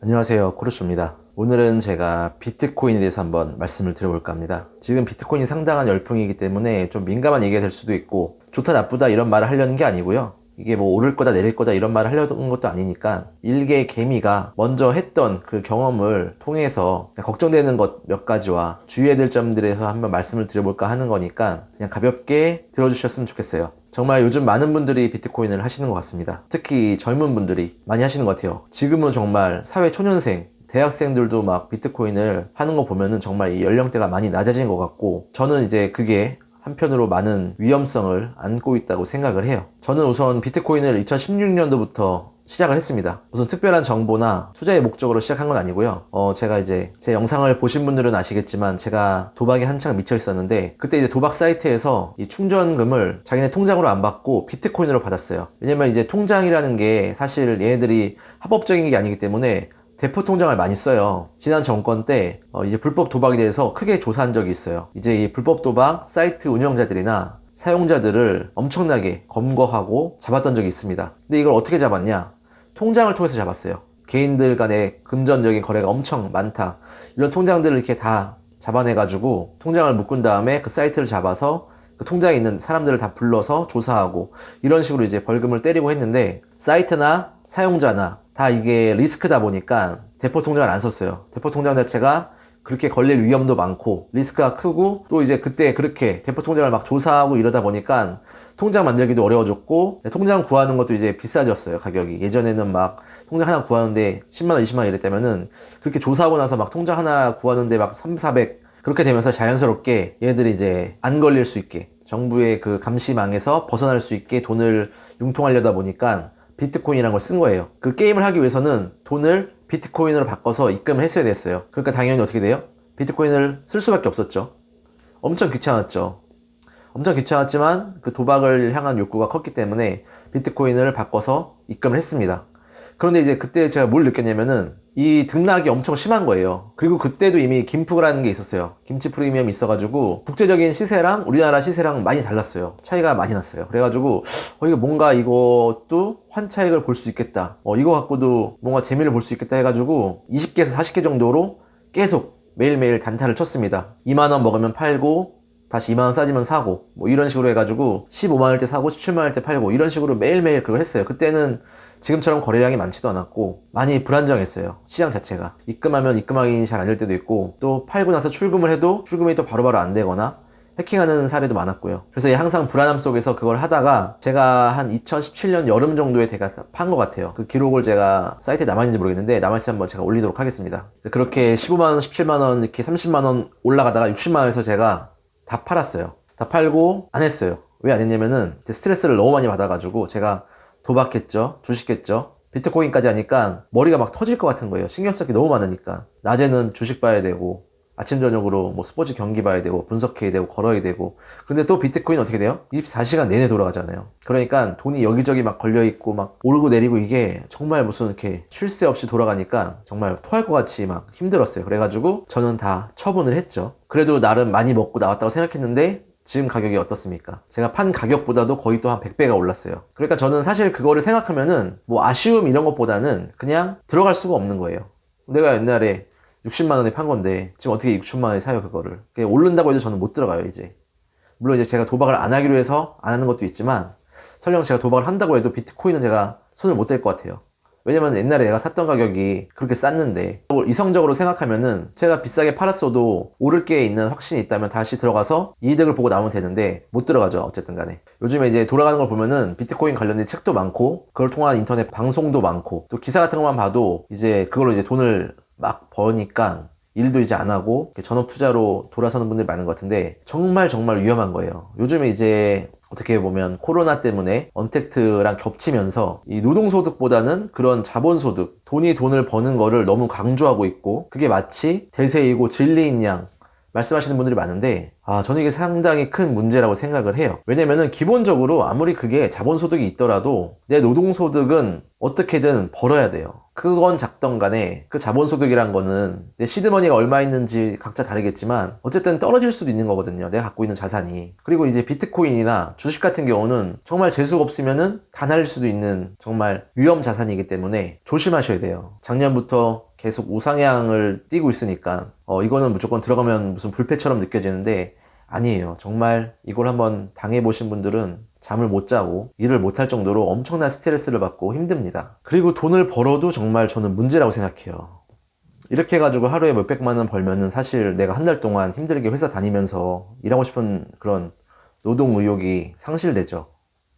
안녕하세요, 코르쇼입니다. 오늘은 제가 비트코인에 대해서 한번 말씀을 드려볼까 합니다. 지금 비트코인이 상당한 열풍이기 때문에 좀 민감한 얘기가 될 수도 있고, 좋다 나쁘다 이런 말을 하려는 게 아니고요. 이게 뭐 오를 거다 내릴 거다 이런 말을 하려는 것도 아니니까, 일개 개미가 먼저 했던 그 경험을 통해서 걱정되는 것 몇 가지와 주의해야 될 점들에서 한번 말씀을 드려볼까 하는 거니까 그냥 가볍게 들어주셨으면 좋겠어요. 정말 요즘 많은 분들이 비트코인을 하시는 것 같습니다. 특히 젊은 분들이 많이 하시는 것 같아요. 지금은 정말 사회 초년생, 대학생들도 막 비트코인을 하는 거 보면은 정말 이 연령대가 많이 낮아진 것 같고, 저는 이제 그게 한편으로 많은 위험성을 안고 있다고 생각을 해요. 저는 우선 비트코인을 2016년도부터 시작을 했습니다. 무슨 특별한 정보나 투자의 목적으로 시작한 건 아니고요. 제가 이제 제 영상을 보신 분들은 아시겠지만 제가 도박에 한창 미쳐 있었는데, 그때 이제 도박 사이트에서 이 충전금을 자기네 통장으로 안 받고 비트코인으로 받았어요. 왜냐면 이제 통장이라는 게 사실 얘네들이 합법적인 게 아니기 때문에 대포 통장을 많이 써요. 지난 정권 때 이제 불법 도박에 대해서 크게 조사한 적이 있어요. 이제 이 불법 도박 사이트 운영자들이나 사용자들을 엄청나게 검거하고 잡았던 적이 있습니다. 근데 이걸 어떻게 잡았냐? 통장을 통해서 잡았어요. 개인들 간의 금전적인 거래가 엄청 많다, 이런 통장들을 이렇게 다 잡아내가지고 통장을 묶은 다음에 그 사이트를 잡아서 그 통장에 있는 사람들을 다 불러서 조사하고, 이런 식으로 이제 벌금을 때리고 했는데, 사이트나 사용자나 다 이게 리스크다 보니까 대포 통장을 안 썼어요. 대포 통장 자체가 그렇게 걸릴 위험도 많고 리스크가 크고, 또 이제 그때 그렇게 대포 통장을 막 조사하고 이러다 보니까 통장 만들기도 어려워졌고, 통장 구하는 것도 이제 비싸졌어요, 가격이. 예전에는 막 통장 하나 구하는데 10만원, 20만원 이랬다면은, 그렇게 조사하고 나서 막 통장 하나 구하는데 막 3, 400, 그렇게 되면서 자연스럽게 얘네들이 이제 안 걸릴 수 있게, 정부의 그 감시망에서 벗어날 수 있게 돈을 융통하려다 보니까 비트코인이라는 걸 쓴 거예요. 그 게임을 하기 위해서는 돈을 비트코인으로 바꿔서 입금을 했어야 됐어요. 그러니까 당연히 어떻게 돼요? 비트코인을 쓸 수밖에 없었죠. 엄청 귀찮았죠. 엄청 귀찮았지만 그 도박을 향한 욕구가 컸기 때문에 비트코인을 바꿔서 입금을 했습니다. 그런데 이제 그때 제가 뭘 느꼈냐면은, 이 등락이 엄청 심한 거예요. 그리고 그때도 이미 김프라는 게 있었어요. 김치 프리미엄이 있어가지고 국제적인 시세랑 우리나라 시세랑 많이 달랐어요. 차이가 많이 났어요. 그래가지고 이거 뭔가 이것도 환차익을 볼 수 있겠다, 이거 갖고도 뭔가 재미를 볼 수 있겠다 해가지고 20개에서 40개 정도로 계속 매일매일 단타를 쳤습니다. 2만원 먹으면 팔고, 다시 2만원 싸지면 사고, 뭐 이런 식으로 해가지고 15만원일 때 사고 17만원일 때 팔고, 이런 식으로 매일매일 그걸 했어요. 그때는 지금처럼 거래량이 많지도 않았고 많이 불안정했어요, 시장 자체가. 입금하면 입금하기 잘 안 될 때도 있고, 또 팔고 나서 출금을 해도 출금이 또 바로바로 안 되거나 해킹하는 사례도 많았고요. 그래서 항상 불안함 속에서 그걸 하다가 제가 한 2017년 여름 정도에 제가 판 것 같아요. 그 기록을 제가 사이트에 남아있는지 모르겠는데, 남아있으면 한번 제가 올리도록 하겠습니다. 그렇게 15만원, 17만원, 이렇게 30만원 올라가다가 60만원에서 제가 다 팔았어요. 다 팔고 안 했어요. 왜 안 했냐면은 스트레스를 너무 많이 받아가지고, 제가 도박했죠, 주식했죠, 비트코인까지 하니까 머리가 막 터질 것 같은 거예요. 신경 쓸 게 너무 많으니까. 낮에는 주식 봐야 되고, 아침 저녁으로 뭐 스포츠 경기 봐야 되고, 분석해야 되고, 걸어야 되고. 근데 또 비트코인 어떻게 돼요? 24시간 내내 돌아가잖아요. 그러니까 돈이 여기저기 막 걸려있고 막 오르고 내리고, 이게 정말 무슨 이렇게 쉴 새 없이 돌아가니까 정말 토할 것 같이 막 힘들었어요. 그래가지고 저는 다 처분을 했죠. 그래도 나름 많이 먹고 나왔다고 생각했는데, 지금 가격이 어떻습니까? 제가 판 가격보다도 거의 또 한 100배가 올랐어요. 그러니까 저는 사실 그거를 생각하면은 뭐 아쉬움 이런 것보다는 그냥 들어갈 수가 없는 거예요. 내가 옛날에 60만원에 판 건데 지금 어떻게 6천만원에 사요, 그거를. 오른다고 해도 저는 못 들어가요, 이제. 물론 이제 제가 도박을 안 하기로 해서 안 하는 것도 있지만, 설령 제가 도박을 한다고 해도 비트코인은 제가 손을 못 댈 것 같아요. 왜냐면 옛날에 내가 샀던 가격이 그렇게 쌌는데, 이성적으로 생각하면은 제가 비싸게 팔았어도 오를 게 있는 확신이 있다면 다시 들어가서 이득을 보고 나오면 되는데, 못 들어가죠, 어쨌든 간에. 요즘에 이제 돌아가는 걸 보면은 비트코인 관련된 책도 많고, 그걸 통한 인터넷 방송도 많고, 또 기사 같은 것만 봐도 이제 그걸로 이제 돈을 막 버니까 일도 이제 안 하고 전업 투자로 돌아서는 분들이 많은 것 같은데, 정말 정말 위험한 거예요. 요즘에 이제 어떻게 보면 코로나 때문에 언택트랑 겹치면서 이 노동소득보다는 그런 자본소득, 돈을 버는 거를 너무 강조하고 있고, 그게 마치 대세이고 진리인 양 말씀하시는 분들이 많은데, 저는 이게 상당히 큰 문제라고 생각을 해요. 왜냐면은 기본적으로 아무리 그게 자본소득이 있더라도 내 노동소득은 어떻게든 벌어야 돼요. 그건 작던 간에 그 자본소득이란 거는 내 시드머니가 얼마 있는지 각자 다르겠지만 어쨌든 떨어질 수도 있는 거거든요, 내가 갖고 있는 자산이. 그리고 이제 비트코인이나 주식 같은 경우는 정말 재수가 없으면은 다 날릴 수도 있는 정말 위험 자산이기 때문에 조심하셔야 돼요. 작년부터 계속 우상향을 띄고 있으니까 이거는 무조건 들어가면 무슨 불패처럼 느껴지는데 아니에요. 정말 이걸 한번 당해보신 분들은 잠을 못 자고 일을 못 할 정도로 엄청난 스트레스를 받고 힘듭니다. 그리고 돈을 벌어도 정말 저는 문제라고 생각해요. 이렇게 해가지고 하루에 몇백만 원 벌면은 사실 내가 한 달 동안 힘들게 회사 다니면서 일하고 싶은 그런 노동 의욕이 상실되죠.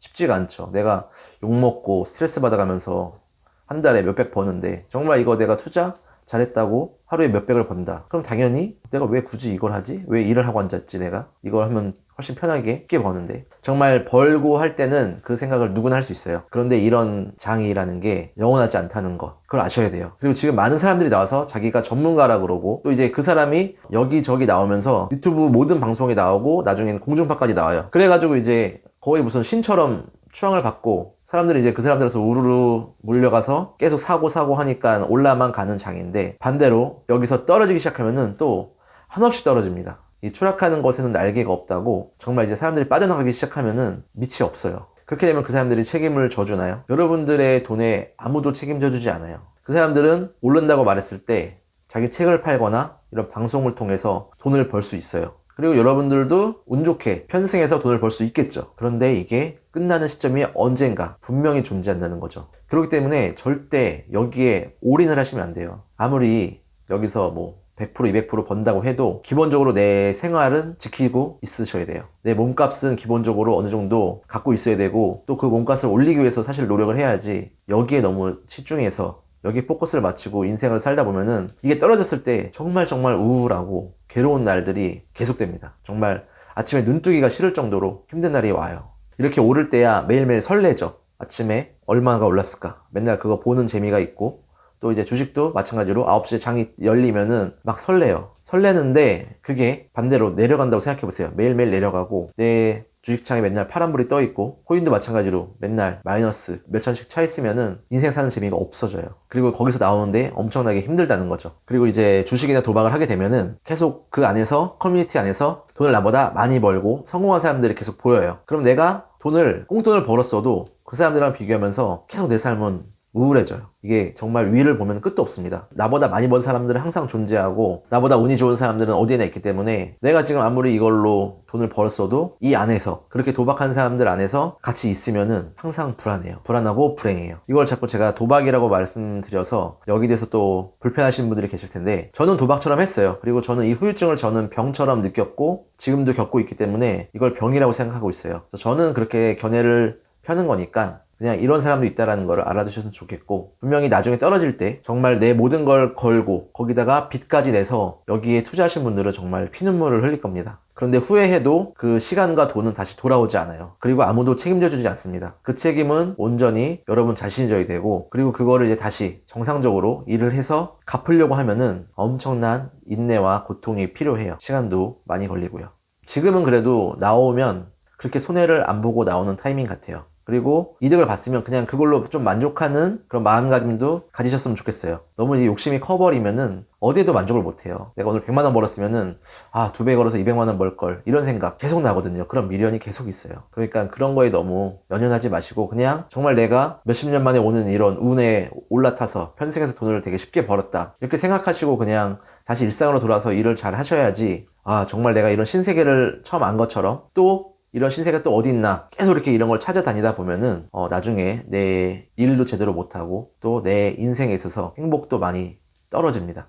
쉽지가 않죠. 내가 욕먹고 스트레스 받아가면서 한 달에 몇백 버는데 정말 이거 내가 투자 잘했다고 하루에 몇백을 번다. 그럼 당연히 내가 왜 굳이 이걸 하지? 왜 일을 하고 앉았지 내가? 이걸 하면 훨씬 편하게 쉽게 버는데 정말 벌고 할 때는 그 생각을 누구나 할 수 있어요. 그런데 이런 장이라는 게 영원하지 않다는 거 그걸 아셔야 돼요. 그리고 지금 많은 사람들이 나와서 자기가 전문가라 그러고 또 이제 그 사람이 여기저기 나오면서 유튜브 모든 방송에 나오고 나중에는 공중파까지 나와요. 그래가지고 이제 거의 무슨 신처럼 추앙을 받고 사람들이 이제 그 사람들에서 우르르 몰려가서 계속 사고 하니까 올라만 가는 장인데 반대로 여기서 떨어지기 시작하면은 또 한없이 떨어집니다. 이 추락하는 것에는 날개가 없다고 정말 이제 사람들이 빠져나가기 시작하면은 밑이 없어요. 그렇게 되면 그 사람들이 책임을 져주나요? 여러분들의 돈에 아무도 책임져 주지 않아요. 그 사람들은 오른다고 말했을 때 자기 책을 팔거나 이런 방송을 통해서 돈을 벌 수 있어요. 그리고 여러분들도 운 좋게 편승해서 돈을 벌 수 있겠죠. 그런데 이게 끝나는 시점이 언젠가 분명히 존재한다는 거죠. 그렇기 때문에 절대 여기에 올인을 하시면 안 돼요. 아무리 여기서 뭐 100%, 200% 번다고 해도 기본적으로 내 생활은 지키고 있으셔야 돼요. 내 몸값은 기본적으로 어느 정도 갖고 있어야 되고 또 그 몸값을 올리기 위해서 사실 노력을 해야지 여기에 너무 치중해서 여기 포커스를 맞추고 인생을 살다 보면은 이게 떨어졌을 때 정말 우울하고 괴로운 날들이 계속됩니다. 정말 아침에 눈뜨기가 싫을 정도로 힘든 날이 와요. 이렇게 오를 때야 매일매일 설레죠. 아침에 얼마가 올랐을까? 맨날 그거 보는 재미가 있고 또 이제 주식도 마찬가지로 9시에 장이 열리면은 막 설레요. 설레는데 그게 반대로 내려간다고 생각해보세요. 매일매일 내려가고 내 주식창에 맨날 파란불이 떠있고 코인도 마찬가지로 맨날 마이너스 몇천씩 차 있으면은 인생 사는 재미가 없어져요. 그리고 거기서 나오는데 엄청나게 힘들다는 거죠. 그리고 이제 주식이나 도박을 하게 되면은 계속 그 안에서 커뮤니티 안에서 돈을 나보다 많이 벌고 성공한 사람들이 계속 보여요. 그럼 내가 꽁돈을 벌었어도 그 사람들이랑 비교하면서 계속 내 삶은 우울해져요. 이게 정말 위를 보면 끝도 없습니다. 나보다 많이 번 사람들은 항상 존재하고 나보다 운이 좋은 사람들은 어디에나 있기 때문에 내가 지금 아무리 이걸로 돈을 벌었어도 이 안에서 그렇게 도박한 사람들 안에서 같이 있으면은 항상 불안해요. 불안하고 불행해요. 이걸 자꾸 제가 도박이라고 말씀드려서 여기 대해서 또 불편하신 분들이 계실 텐데 저는 도박처럼 했어요. 그리고 저는 이 후유증을 저는 병처럼 느꼈고 지금도 겪고 있기 때문에 이걸 병이라고 생각하고 있어요. 그래서 저는 그렇게 견해를 펴는 거니까 그냥 이런 사람도 있다라는 걸 알아두셨으면 좋겠고 분명히 나중에 떨어질 때 정말 내 모든 걸 걸고 거기다가 빚까지 내서 여기에 투자하신 분들은 정말 피눈물을 흘릴 겁니다. 그런데 후회해도 그 시간과 돈은 다시 돌아오지 않아요. 그리고 아무도 책임져 주지 않습니다. 그 책임은 온전히 여러분 자신이 져야 되고 그리고 그거를 이제 다시 정상적으로 일을 해서 갚으려고 하면은 엄청난 인내와 고통이 필요해요. 시간도 많이 걸리고요. 지금은 그래도 나오면 그렇게 손해를 안 보고 나오는 타이밍 같아요. 그리고 이득을 봤으면 그냥 그걸로 좀 만족하는 그런 마음가짐도 가지셨으면 좋겠어요. 너무 이제 욕심이 커버리면은 어디에도 만족을 못해요. 내가 오늘 100만 원 벌었으면은 2배 걸어서 200만 원 벌 걸 이런 생각 계속 나거든요. 그런 미련이 계속 있어요. 그러니까 그런 거에 너무 연연하지 마시고 그냥 정말 내가 몇십 년 만에 오는 이런 운에 올라타서 편승해서 돈을 되게 쉽게 벌었다 이렇게 생각하시고 그냥 다시 일상으로 돌아서 일을 잘 하셔야지 정말 내가 이런 신세계를 처음 안 것처럼 또 이런 신세가 또 어디 있나 계속 이렇게 이런 걸 찾아다니다 보면은 나중에 내 일도 제대로 못하고 또 내 인생에 있어서 행복도 많이 떨어집니다.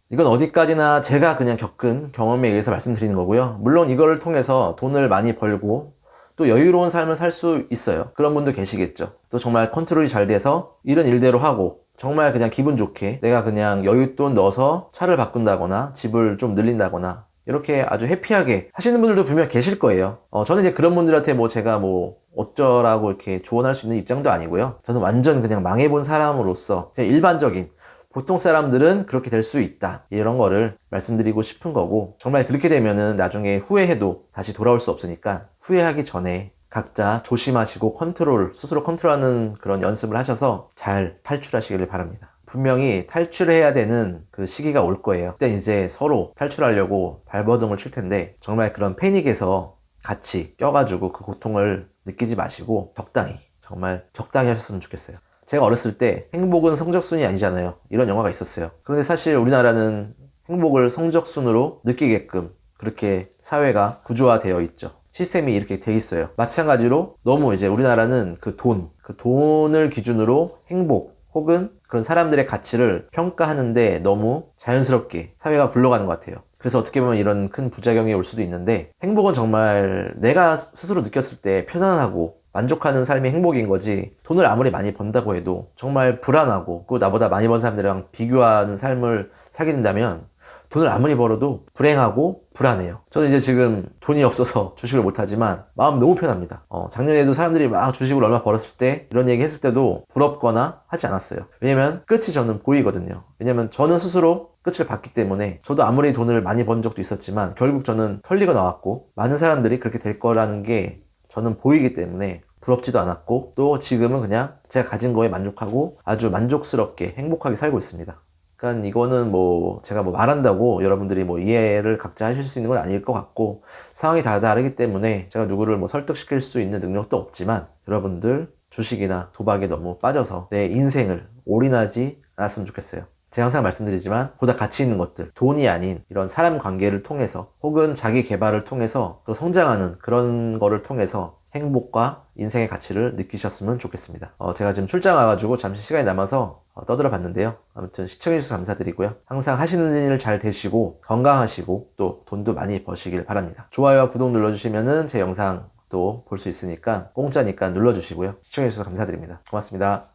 이건 어디까지나 제가 그냥 겪은 경험에 의해서 말씀드리는 거고요. 물론 이걸 통해서 돈을 많이 벌고 또 여유로운 삶을 살 수 있어요. 그런 분도 계시겠죠. 또 정말 컨트롤이 잘 돼서 일은 일대로 하고 정말 그냥 기분 좋게 내가 그냥 여윳돈 넣어서 차를 바꾼다거나 집을 좀 늘린다거나 이렇게 아주 해피하게 하시는 분들도 분명 계실 거예요. 저는 이제 그런 분들한테 제가 어쩌라고 이렇게 조언할 수 있는 입장도 아니고요. 저는 완전 그냥 망해본 사람으로서 그냥 일반적인 보통 사람들은 그렇게 될 수 있다 이런 거를 말씀드리고 싶은 거고 정말 그렇게 되면은 나중에 후회해도 다시 돌아올 수 없으니까 후회하기 전에 각자 조심하시고 스스로 컨트롤하는 그런 연습을 하셔서 잘 탈출하시길 바랍니다. 분명히 탈출해야 되는 그 시기가 올 거예요. 그때 이제 서로 탈출하려고 발버둥을 칠 텐데 정말 그런 패닉에서 같이 껴가지고 그 고통을 느끼지 마시고 적당히 정말 적당히 하셨으면 좋겠어요. 제가 어렸을 때 행복은 성적순이 아니잖아요. 이런 영화가 있었어요. 그런데 사실 우리나라는 행복을 성적순으로 느끼게끔 그렇게 사회가 구조화되어 있죠. 시스템이 이렇게 돼 있어요. 마찬가지로 너무 이제 우리나라는 그 돈을 기준으로 행복 혹은 그런 사람들의 가치를 평가하는데 너무 자연스럽게 사회가 굴러가는 것 같아요. 그래서 어떻게 보면 이런 큰 부작용이 올 수도 있는데, 행복은 정말 내가 스스로 느꼈을 때 편안하고 만족하는 삶이 행복인 거지, 돈을 아무리 많이 번다고 해도 정말 불안하고 그 나보다 많이 번 사람들이랑 비교하는 삶을 살게 된다면 돈을 아무리 벌어도 불행하고 불안해요. 저는 이제 지금 돈이 없어서 주식을 못하지만 마음 너무 편합니다. 작년에도 사람들이 막 주식을 얼마 벌었을 때 이런 얘기 했을 때도 부럽거나 하지 않았어요. 왜냐면 끝이 저는 보이거든요. 왜냐면 저는 스스로 끝을 봤기 때문에, 저도 아무리 돈을 많이 번 적도 있었지만 결국 저는 털리고 나왔고 많은 사람들이 그렇게 될 거라는 게 저는 보이기 때문에 부럽지도 않았고, 또 지금은 그냥 제가 가진 거에 만족하고 아주 만족스럽게 행복하게 살고 있습니다. 그러니까 이거는 제가 말한다고 여러분들이 이해를 각자 하실 수 있는 건 아닐 것 같고, 상황이 다 다르기 때문에 제가 누구를 설득시킬 수 있는 능력도 없지만, 여러분들 주식이나 도박에 너무 빠져서 내 인생을 올인하지 않았으면 좋겠어요. 제가 항상 말씀드리지만 보다 가치 있는 것들, 돈이 아닌 이런 사람 관계를 통해서 혹은 자기 개발을 통해서 또 성장하는 그런 거를 통해서 행복과 인생의 가치를 느끼셨으면 좋겠습니다. 제가 지금 출장 와가지고 잠시 시간이 남아서 떠들어 봤는데요. 아무튼 시청해주셔서 감사드리고요. 항상 하시는 일 잘 되시고 건강하시고 또 돈도 많이 버시길 바랍니다. 좋아요와 구독 눌러주시면은 제 영상 또 볼 수 있으니까 공짜니까 눌러주시고요. 시청해주셔서 감사드립니다. 고맙습니다.